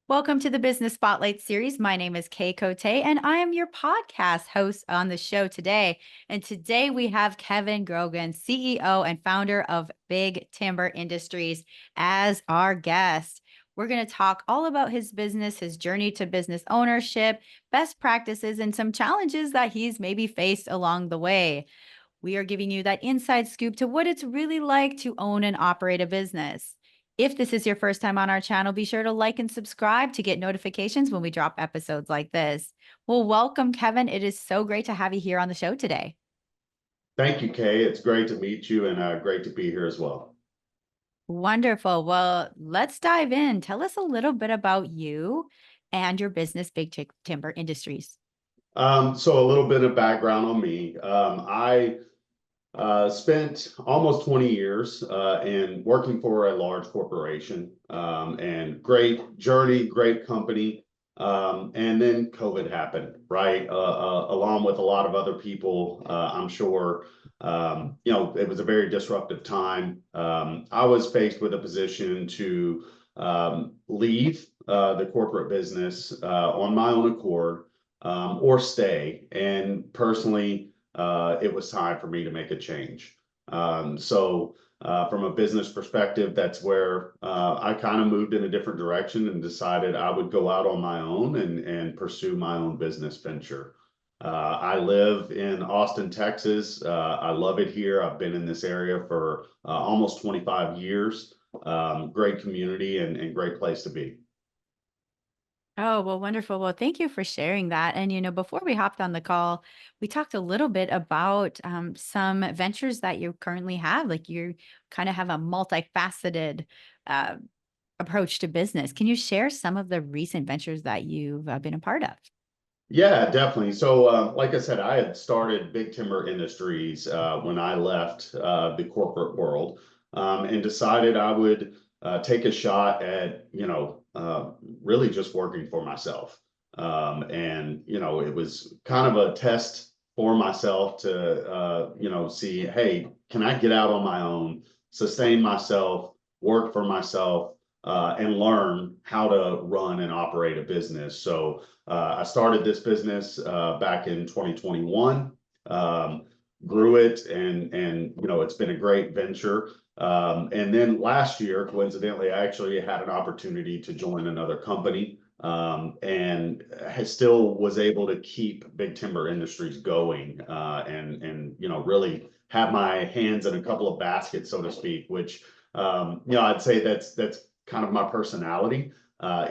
Welcome to the Business Spotlight series. My name is Cote, and I am your podcast host on the show today. And today we have Kevin Grogan, CEO and founder of Big Timber Industries, as our guest. We're going to talk all about his business, his journey to business ownership, best practices, and some challenges that he's maybe faced along the way. We are giving you that inside scoop to what it's really like to own and operate a business. If this is your first time on our channel, be sure to like and subscribe to get notifications when we drop episodes like this. Well, welcome, Kevin. It is so great to have you here on the show today. Thank you, Kay. It's great to meet you and great to be here as well. Wonderful. Well, let's dive in. Tell us a little bit about you and your business, Timber Industries. So a little bit of background on me. I spent almost 20 years in working for a large corporation, and great journey, great company. And then COVID happened, right? Along with a lot of other people, I'm sure. It was a very disruptive time. I was faced with a position to leave the corporate business on my own accord, or stay. And personally, it was time for me to make a change. From a business perspective, that's where I kind of moved in a different direction and decided I would go out on my own and pursue my own business venture. I live in Austin, Texas. I love it here. I've been in this area for almost 25 years. Great community and great place to be. Oh, well, wonderful. Well, thank you for sharing that. And, before we hopped on the call, we talked a little bit about some ventures that you currently have. Like you kind of have a multifaceted uh, approach to business. Can you share some of the recent ventures that you've been a part of? Yeah, definitely. Like I said, I had started Big Timber Industries when I left the corporate world, and decided I would take a shot at, really just working for myself. It was kind of a test for myself to, see, hey, can I get out on my own, sustain myself, work for myself, and learn how to run and operate a business. I started this business back in 2021, grew it, and it's been a great venture. And then last year, coincidentally, I actually had an opportunity to join another company, and still was able to keep Big Timber Industries going, and really have my hands in a couple of baskets, so to speak. Which I'd say that's kind of my personality.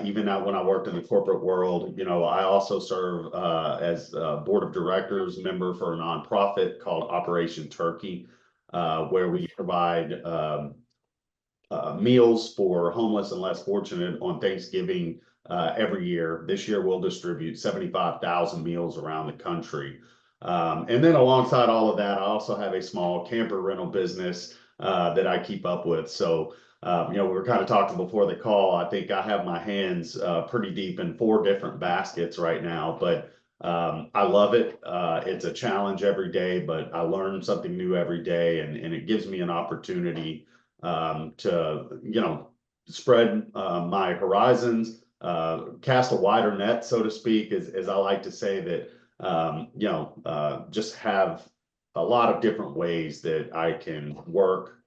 Even when I worked in the corporate world, I also serve as a board of directors member for a nonprofit called Operation Turkey, where we provide meals for homeless and less fortunate on Thanksgiving every year. This year, we'll distribute 75,000 meals around the country. And then alongside all of that, I also have a small camper rental business that I keep up with. We were kind of talking before the call. I think I have my hands pretty deep in 4 different baskets right now, but I love it. It's a challenge every day, but I learn something new every day, and it gives me an opportunity to, spread my horizons, cast a wider net, so to speak, as I like to say that, just have a lot of different ways that I can work,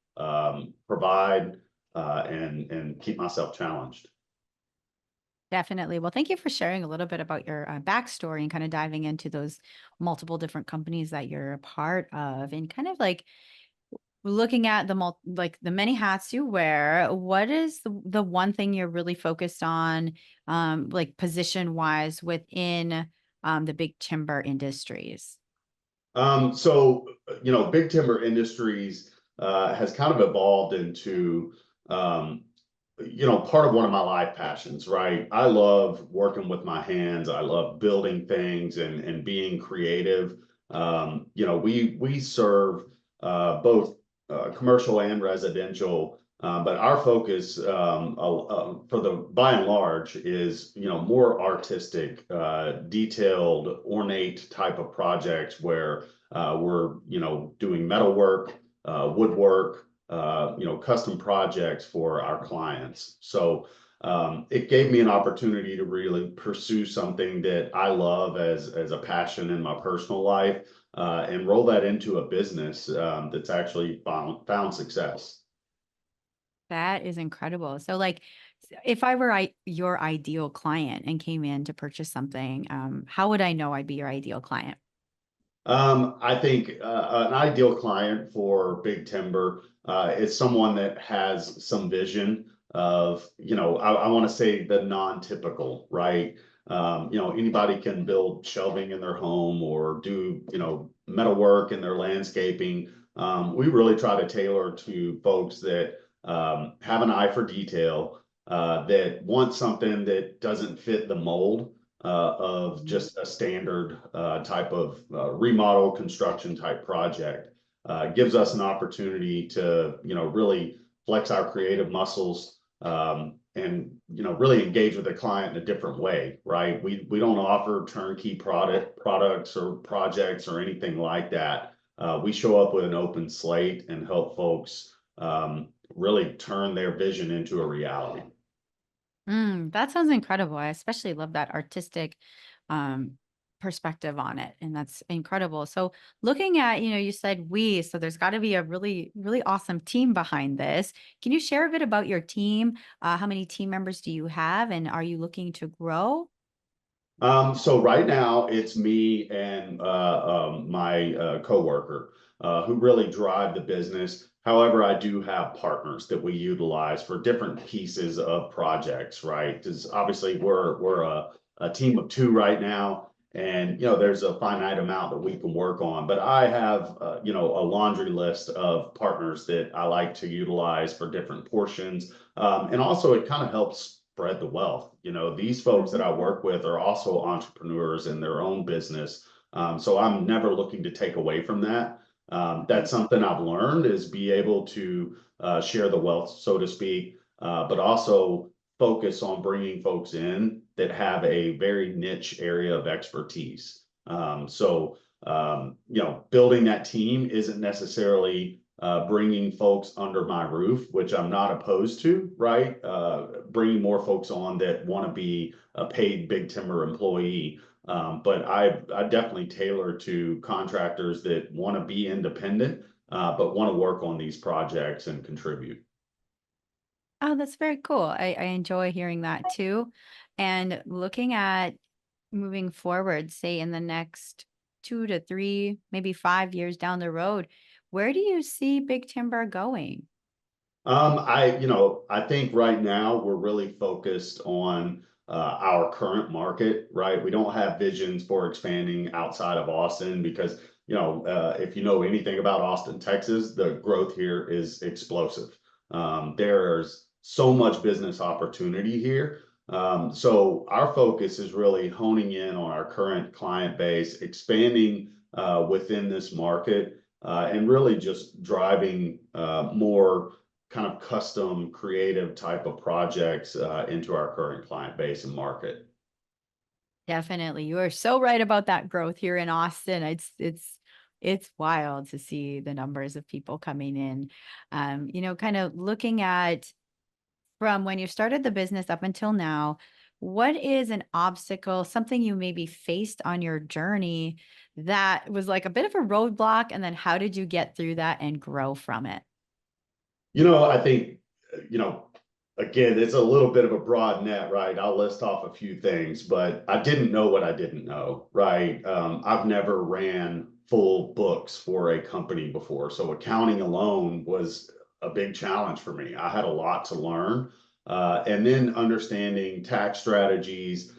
provide, and keep myself challenged. Definitely. Well, thank you for sharing a little bit about your backstory and kind of diving into those multiple different companies that you're a part of, and kind of like looking at like the many hats you wear. What is the one thing you're really focused on, like position wise within the big timber industries? Big Timber Industries has kind of evolved into, part of one of my life passions, right? I love working with my hands. I love building things and being creative. We serve both commercial and residential, but our focus, for the by and large, is more artistic, detailed, ornate type of projects where we're doing metalwork, woodwork, custom projects for our clients. it gave me an opportunity to really pursue something that I love as a passion in my personal life, and roll that into a business that's actually found success. That is incredible. So like if I were your ideal client and came in to purchase something, how would I know I'd be your ideal client? I think an ideal client for Big Timber is someone that has some vision of, I want to say the non-typical, right? Anybody can build shelving in their home or do, metal work in their landscaping. We really try to tailor to folks that have an eye for detail, that want something that doesn't fit the mold of Mhm. just a standard type of remodel construction type project. Gives us an opportunity to, really flex our creative muscles, and, really engage with the client in a different way, right? We don't offer turnkey products or projects or anything like that. We show up with an open slate and help folks really turn their vision into a reality. That sounds incredible. I especially love that artistic um, perspective on it. And that's incredible. So looking at, you said we, so there's got to be a really, really awesome team behind this. Can you share a bit about your team? How many team members do you have? And are you looking to grow? So right now it's me and my coworker who really drive the business. However, I do have partners that we utilize for different pieces of projects, right? Because obviously we're a team of two right now, and there's a finite amount that we can work on. But I have a laundry list of partners that I like to utilize for different portions, and also it kind of helps spread the wealth. These folks that Mhm. I work with are also entrepreneurs in their own business. So I'm never looking to take away from that. That's something I've learned is be able to share the wealth, so to speak, but also focus on bringing folks in that have a very niche area of expertise. Building that team isn't necessarily bringing folks under my roof, which I'm not opposed to, right? Bringing more folks on that want to be a paid Big Timber employee. But I definitely tailor to contractors that want to be independent, but want to work on these projects and contribute. Oh, that's very cool. I enjoy hearing that too. And looking at moving forward, say in the next 2 to 3, maybe 5 years down the road, where do you see Big Timber going? I think right now we're really focused on our current market, right? We don't have visions for expanding outside of Austin because, if you know anything about Austin, Texas, the growth here is explosive. There's so much business opportunity here. So our focus is really honing in on our current client base, expanding within this market, and really just driving more kind of custom creative type of projects into our current client base and market. Definitely. You are so right about that growth here in Austin. It's wild to see the numbers of people coming in. Kind of looking at from when you started the business up until now, what is an obstacle, something you maybe faced on your journey that was like a bit of a roadblock? And then how did you get through that and grow from it? I think, you know, again, it's a little bit of a broad net, right? I'll list off a few things, but I didn't know what I didn't know, right? I've never ran full books for a company before. So accounting alone was a big challenge for me. I had a lot to learn. And then understanding tax strategies,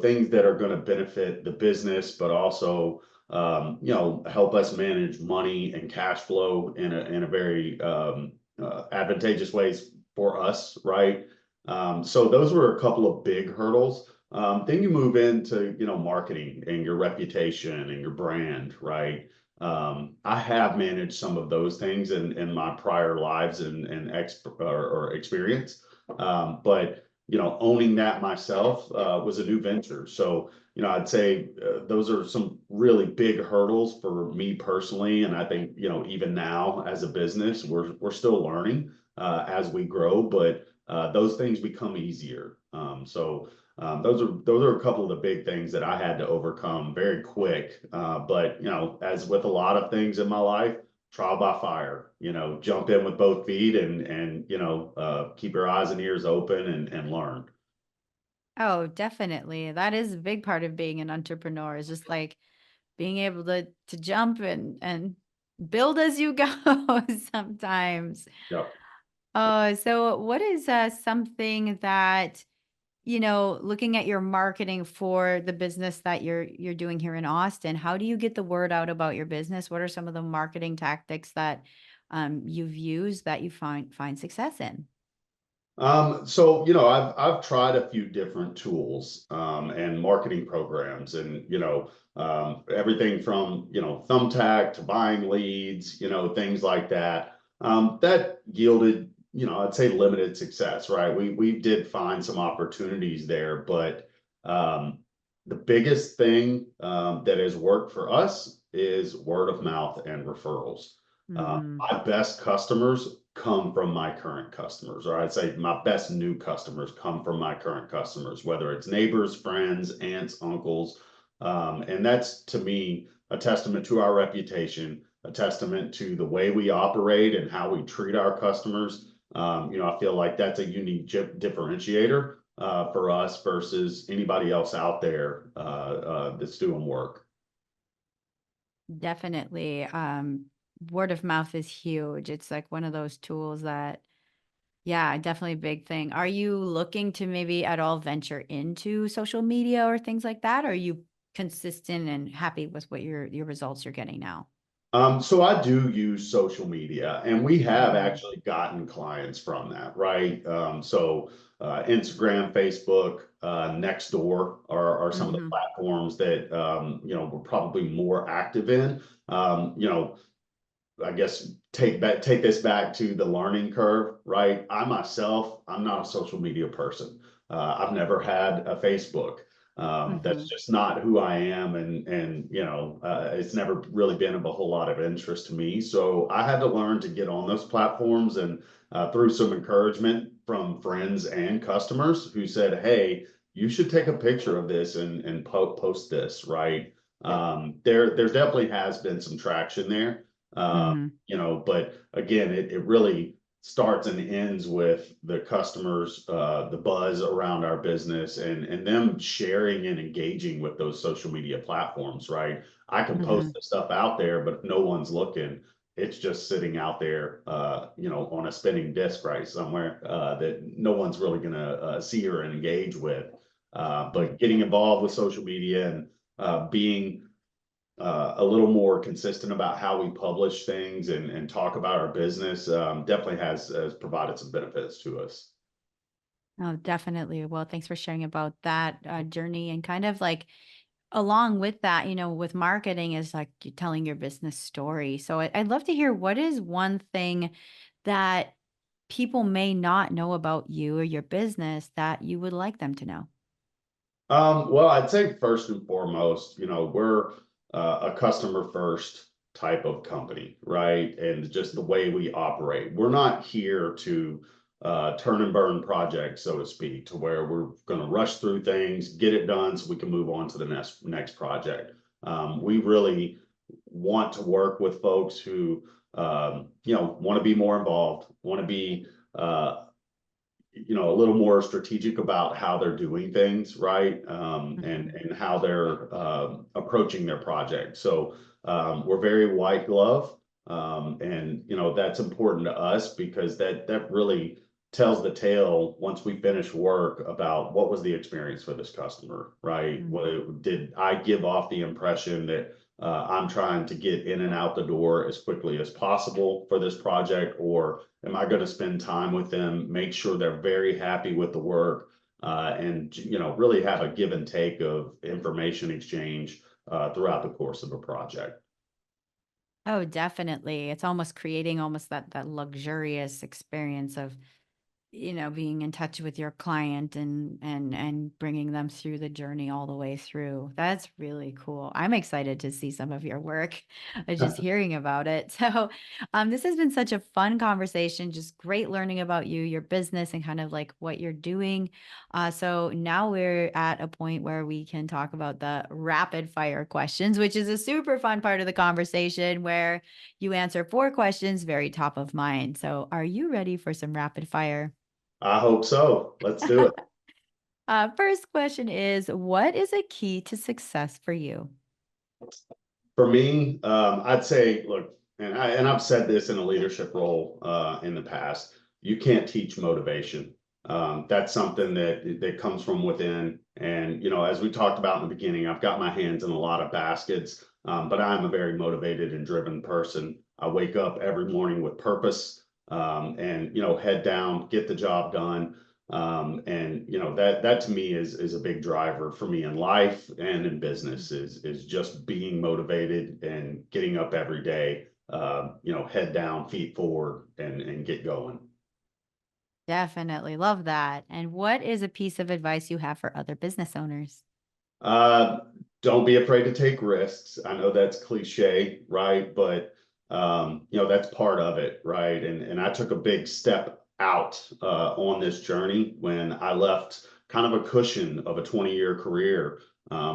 things that are going to benefit the business, but also, help us manage money and cash flow in a very advantageous ways for us, right? So those were a couple of big hurdles. Then you move into, marketing and your reputation and your brand, right? I have managed some of those things in my prior lives or experience. But owning that myself was a new venture. So, I'd say those are some really big hurdles for me personally. And I think, even now as a business, we're still learning as we grow, but those things become easier. Those are a couple of the big things that I had to overcome very quick. But as with a lot of things in my life, trial by fire. Jump in with both feet and keep your eyes and ears open and learn. Oh, definitely. That is a big part of being an entrepreneur is just like being able to jump and build as you go sometimes. Yep. So what is something that, looking at your marketing for the business that you're doing here in Austin, how do you get the word out about your business? What are some of the marketing tactics that you've used that you find success in? I've tried a few different tools and marketing programs, and everything from Thumbtack to buying leads, things like that. That yielded, I'd say limited success, right? We did find some opportunities there, but um, the biggest thing that has worked for us is word of mouth and referrals. Mm-hmm. My best customers come from my current customers, or I'd say my best new customers come from my current customers, whether it's neighbors, friends, aunts, uncles. And that's to me a testament to our reputation, a testament to the way we operate and how we treat our customers. I feel like that's a unique differentiator for us versus anybody else out there that's doing work. Definitely. Word of mouth is huge. It's like one of those tools that, yeah, definitely a big thing. Are you looking to maybe at all venture into social media or things like that? Or are you consistent and happy with what your results you're getting now? So I do use social media, and we have Mhm. actually gotten clients from that, right? Instagram, Facebook, Nextdoor are some of the Mhm. platforms that we're probably more active in. Um, you know, I guess take this back to the learning curve, right? I myself, I'm not a social media person. I've never had a Facebook. That's Mhm. just not who I am, and it's never really been of a whole lot of interest to me. So I had to learn to get on those platforms, and through some encouragement from friends and customers who said, "Hey, you should take a picture of this and post this," right? There definitely has been some traction there. Mhm. But again, it really starts and ends with the customers, the buzz around our business, and them sharing and engaging with those social media platforms, right? I can post Mhm. the stuff out there, but if no one's looking, it's just sitting out there, on a spinning disc, right, somewhere that no one's really going to see or engage with. But getting involved with social media and being a little more consistent about how we publish things and talk about our business definitely has provided some benefits to us. Oh, definitely. Well, thanks for sharing about that journey and kind of like along with that, with marketing is like you telling your business story. So I'd love to hear what is one thing that people may not know about you or your business that you would like them to know. Well, I'd say first and foremost, we're a customer first type of company, right? And just the way we operate. We're not here to turn and burn projects, so to speak, to where we're going to rush through things, get it done so we can move on to the next project. We really want to work with folks who want to be more involved, want to be a little more strategic about how they're doing things, right? Hmm. And how they're approaching their project. So we're very white glove, and that's important to us because that really tells the tale once we finish work about what was the experience for this customer, right? Hmm. What, did I give off the impression that I'm trying to get in and out the door as quickly as possible for this project, or am I going to spend time with them, make sure they're very happy with the work, and really have a give and take of information exchange throughout the course of a project. Oh, definitely. It's almost creating almost that luxurious experience of being in touch with your client and bringing them through the journey all the way through. That's really cool. I'm excited to see some of your work, just hearing about it. So, this has been such a fun conversation, just great learning about you, your business, and kind of like what you're doing. So now we're at a point where we can talk about the rapid fire questions, which is a super fun part of the conversation where you answer 4 questions, very top of mind. So, are you ready for some rapid fire? I hope so. Let's do it. First question is, what is a key to success for you? For me, I'd say, look, and I've said this in a leadership role in the past. You can't teach motivation. That's something that comes from within. And as we talked about in the beginning, I've got my hands in a lot of baskets, but I'm a very motivated and driven person. I wake up every morning with purpose, and head down, get the job done. And that to me is a big driver for me in life and in business is just being motivated and getting up every day, head down, feet forward, and get going. Definitely love that. And what is a piece of advice you have for other business owners? Uh, don't be afraid to take risks. I know that's cliche, right? But that's part of it, right? And I took a big step out on this journey when I left kind of a cushion of a 20-year career,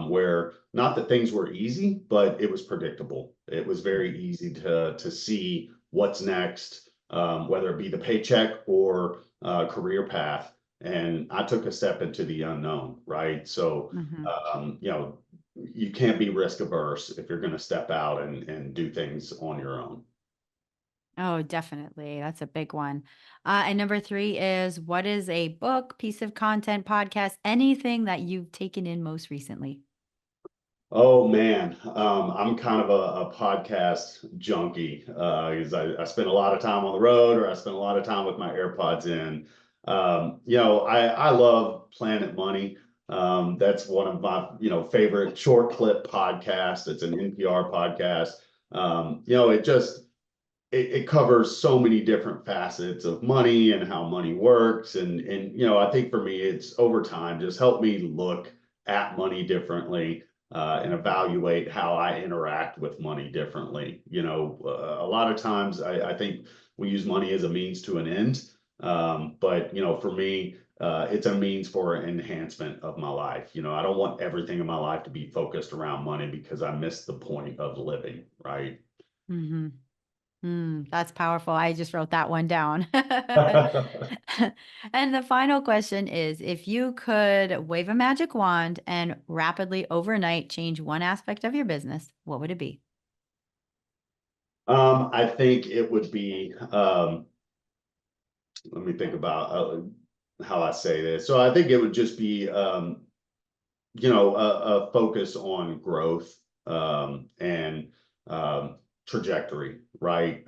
where not that things were easy, but it was predictable. It was very easy to see what's next, whether it be the paycheck or career path. And I took a step into the unknown, right? So Hmm. um, you know, you can't be risk averse if you're going to step out and do things on your own. Oh, definitely. That's a big one. And number 3 is, what is a book, piece of content, podcast, anything that you've taken in most recently? Oh man, I'm kind of a podcast junkie because I spend a lot of time on the road or I spend a lot of time with my AirPods in. I love Planet Money. That's one of my favorite short clip podcasts. It's an NPR podcast. It covers so many different facets of money and how money works. And I think for me, it's over time just helped me look at money differently and evaluate how I interact with money differently. A lot of times I think we use money as a means to an end. But for me, it's a means for an enhancement of my life. I don't want everything in my life to be focused around money because I miss the point of living, right? Hmm. That's powerful. I just wrote that one down. And the final question is, if you could wave a magic wand and rapidly overnight change one aspect of your business, what would it be? I think it would be, let me think about how I say this. So I think it would just be, a focus on growth and trajectory, right?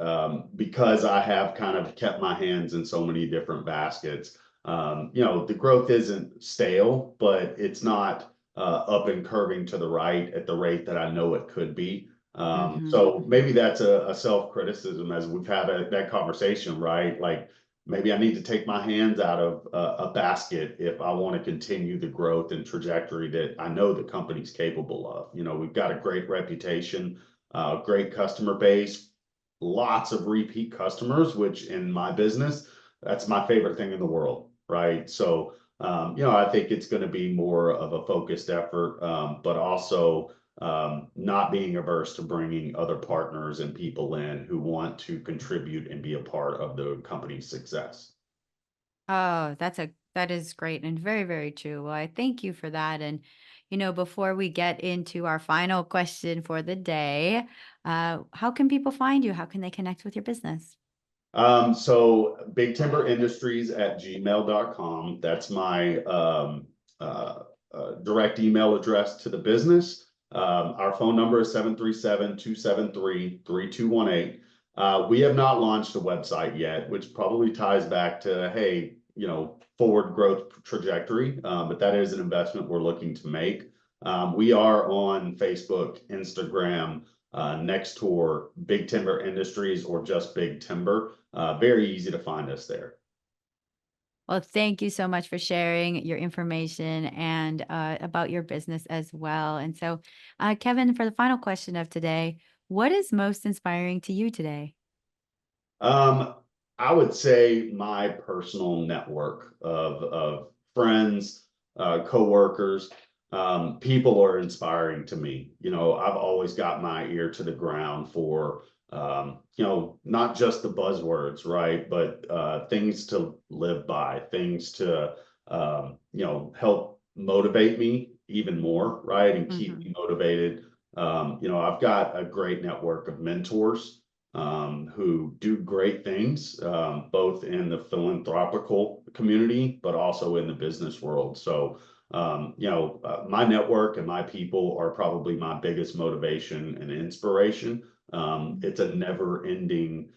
Because I have kind of kept my hands in so many different baskets. The growth isn't stale, but it's not up and curving to the right at the rate that I know it could be. Hmm. So maybe that's a self-criticism as we've had that conversation, right? Like maybe I need to take my hands out of a basket if I want to continue the growth and trajectory that I know the company's capable of. We've got a great reputation, great customer base, lots of repeat customers, which in my business, that's my favorite thing in the world, right? So, I think it's going to be more of a focused effort, but also not being averse to bringing other partners and people in who want to contribute and be a part of the company's success. Oh, that is great and very, very true. Well, I thank you for that. And, before we get into our final question for the day, how can people find you? How can they connect with your business? So Big Timber Industries at gmail.com. That's my direct email address to the business. Our phone number is 737-273-3218. We have not launched a website yet, which probably ties back to, hey, forward growth trajectory. But that is an investment we're looking to make. We are on Facebook, Instagram, next to Big Timber Industries or just Big Timber. Very easy to find us there. Well, thank you so much for sharing your information and about your business as well. And so, Kevin, for the final question of today, what is most inspiring to you today? Um, I would say my personal network of friends, coworkers, people are inspiring to me. I've always got my ear to the ground for not just the buzzwords, right? But things to live by, things to help motivate me even more, right? And keep Hmm. me motivated. I've got a great network of mentors who do great things, both in the philanthropical community, but also in the business world. So, my network and my people are probably my biggest motivation and inspiration. It's a never ending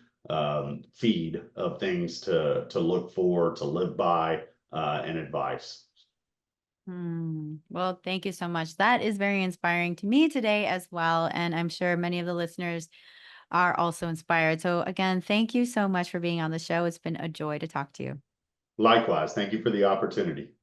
feed of things to look for, to live by, and advice. Well, thank you so much. That is very inspiring to me today as well. And I'm sure many of the listeners are also inspired. So, again, thank you so much for being on the show. It's been a joy to talk to you. Likewise, thank you for the opportunity.